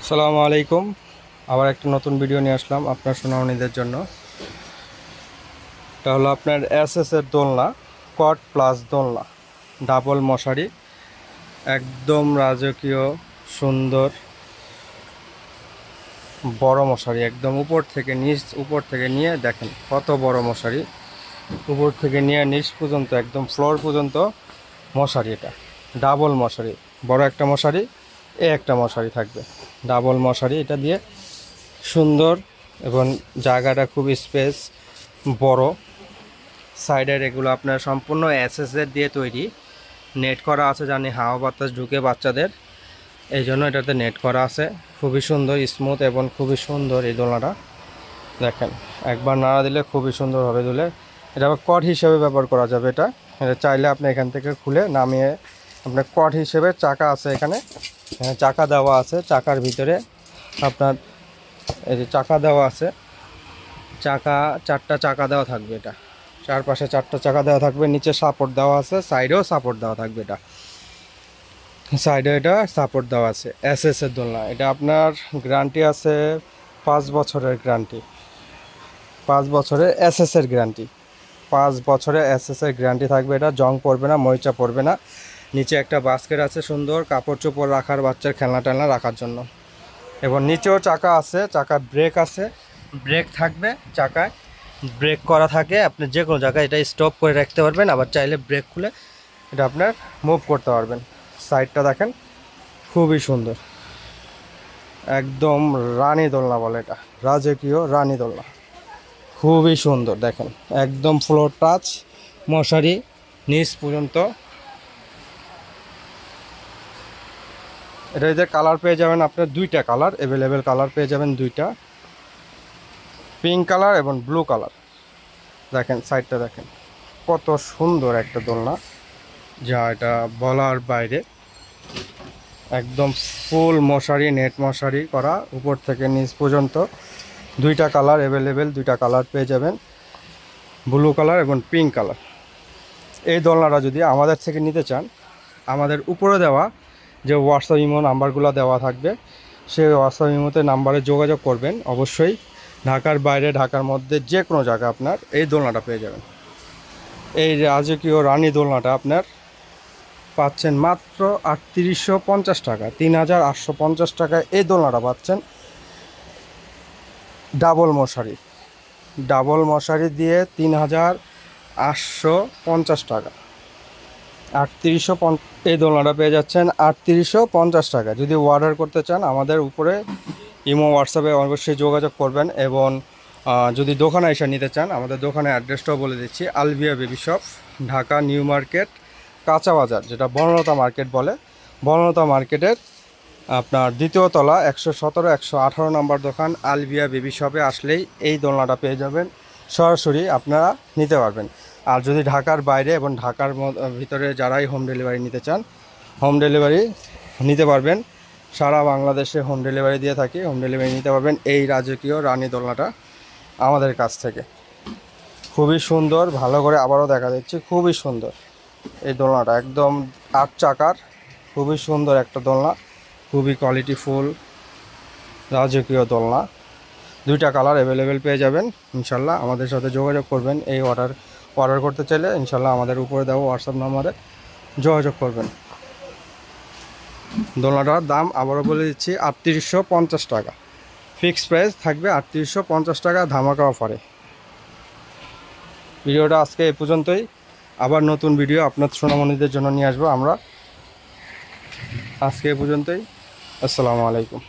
আসসালামু আলাইকুম। আবার একটা নতুন ভিডিও নিয়ে আসলাম আপনার সোনামণিদের জন্য। এটা হলো আপনার এসএসের দোলনা, কট প্লাস দোলনা, ডাবল মশারি, একদম রাজকীয় সুন্দর বড় মশারি। একদম উপর থেকে নিয়ে দেখেন কত বড় মশারি, উপর থেকে নিয়ে নিচ পর্যন্ত একদম ফ্লোর পর্যন্ত মশারি। এটা ডাবল মশারি, বড় একটা মশারি, একটা মশারি থাকবে, ডাবল মশারি। এটা দিয়ে সুন্দর এবং জায়গাটা খুব স্পেস বড়। সাইডের এগুলো আপনার সম্পূর্ণ এসএসের দিয়ে তৈরি, নেট করা আছে জানি হাওয়া বাতাস ঢুকে বাচ্চাদের, এই জন্য এটাতে নেট করা আছে। খুবই সুন্দর স্মুথ এবং খুবই সুন্দর এই দোলনাটা। দেখেন একবার নাড়া দিলে খুবই সুন্দর হবে দুলে। এটা আবার কট হিসেবে ব্যবহার করা যাবে। এটা চাইলে আপনি এখান থেকে খুলে নামিয়ে আপনার কট হিসেবে চাকা আছে, এখানে চাকা দেওয়া আছে, চাকার ভিতরে আপনার এই যে চাকা দেওয়া আছে, চারটা চাকা দেওয়া থাকবে। এটা চারপাশে চারটা চাকা দেওয়া থাকবে, নিচে সাপোর্ট দেওয়া আছে, সাইডেও সাপোর্ট দেওয়া থাকবে। এটা সাইডে এটা সাপোর্ট দেওয়া আছে। এসএসের দোলনা, এটা আপনার গ্যারান্টি আছে 5 বছরের গ্যারান্টি, 5 বছরের এসএসের গ্যারান্টি, 5 বছরের এসএসের গ্যারান্টি থাকবে। এটা জং পড়বে না, মরিচা পড়বে না। নিচে একটা বাস্কেট আছে সুন্দর কাপড় চোপড় রাখার, বাচ্চার খেলনা টেলনা রাখার জন্য। এবং নিচেও চাকা আছে, চাকার ব্রেক আছে, ব্রেক থাকবে, চাকায় ব্রেক করা থাকে। আপনি যে কোনো জায়গায় এটা স্টপ করে রাখতে পারবেন, আবার চাইলে ব্রেক খুলে এটা আপনার মুভ করতে পারবেন। সাইডটা দেখেন খুবই সুন্দর, একদম রানী দোলনা বলে এটা, রাজকীয় রানী দোলনা, খুবই সুন্দর। দেখেন একদম ফ্লোর টাচ মশারি নিচ পর্যন্ত। এটা যে কালার পেয়ে যাবেন আপনার দুইটা কালার অ্যাভেলেবেল, কালার পেয়ে যাবেন দুইটা, পিঙ্ক কালার এবং ব্লু কালার। দেখেন সাইডটা দেখেন কত সুন্দর একটা দোলনা, যা এটা বলার বাইরে। একদম ফুল মশারি, নেট মশারি করা, উপর থেকে নিচ পর্যন্ত। দুইটা কালার অ্যাভেলেবেল, দুইটা কালার পেয়ে যাবেন, ব্লু কালার এবং পিঙ্ক কালার। এই দোলনাটা যদি আমাদের থেকে নিতে চান, আমাদের উপরে দেওয়া যে হোয়াটসঅ্যাপ ইমো নাম্বারগুলো দেওয়া থাকবে, সেই হোয়াটসঅ্যাপ ইমোতে নাম্বারে যোগাযোগ করবেন। অবশ্যই ঢাকার বাইরে, ঢাকার মধ্যে যে কোনো জায়গায় আপনার এই দোলনাটা পেয়ে যাবেন। এই রাজকীয় রানী দোলনাটা আপনার পাচ্ছেন মাত্র 3850 টাকা, 3850 টাকায় এই দোলনাটা পাচ্ছেন। ডাবল মশারি, ডাবল মশারি দিয়ে 3850 টাকা, 3850। এই দোলনাটা পেয়ে যাচ্ছেন 3850 টাকা। যদি অর্ডার করতে চান আমাদের উপরে ইমো হোয়াটসঅ্যাপে অবশ্যই যোগাযোগ করবেন। এবং যদি দোকানে এসে নিতে চান, আমাদের দোকানের অ্যাড্রেসটাও বলে দিচ্ছি, Alvia baby shop, Dhaka new market, কাঁচা বাজার, যেটা বনলতা মার্কেট বলে। বনলতা মার্কেটের আপনার দ্বিতীয় তলা 117 118 নম্বর দোকান আলভিয়া বেবি শপে আসলেই এই দোলনাটা পেয়ে যাবেন, সরাসরি আপনারা নিতে পারবেন। আর যদি ঢাকার বাইরে এবং ঢাকার ভিতরে যারাই হোম ডেলিভারি নিতে চান, হোম ডেলিভারি নিতে পারবেন। সারা বাংলাদেশে হোম ডেলিভারি দিয়ে থাকি, হোম ডেলিভারি নিতে পারবেন এই রাজকীয় রানী দোলনাটা আমাদের কাছ থেকে। খুবই সুন্দর, ভালো করে আবারও দেখা দিচ্ছি, খুবই সুন্দর এই দোলনাটা, একদম 8 চাকার, খুবই সুন্দর একটা দোলনা, খুবই কোয়ালিটিফুল রাজকীয় দোলনা। দুইটা কালার অ্যাভেলেবেল পেয়ে যাবেন ইনশাল্লাহ। আমাদের সাথে যোগাযোগ করবেন এই অর্ডার করতে চাইলে ইনশাল্লাহ আমাদের উপরে দেওয়া হোয়াটসঅ্যাপ নাম্বারে যোগাযোগ করবেন। দোলনাটার দাম আবারও বলে দিচ্ছি 3850 টাকা, ফিক্সড প্রাইস থাকবে 3850 টাকা, ধামাকা অফারে। ভিডিওটা আজকে এই পর্যন্তই, আবার নতুন ভিডিও আপনার সোনামণিদের জন্য নিয়ে আসবো আমরা। আজকে এই পর্যন্তই, আসসালামু আলাইকুম।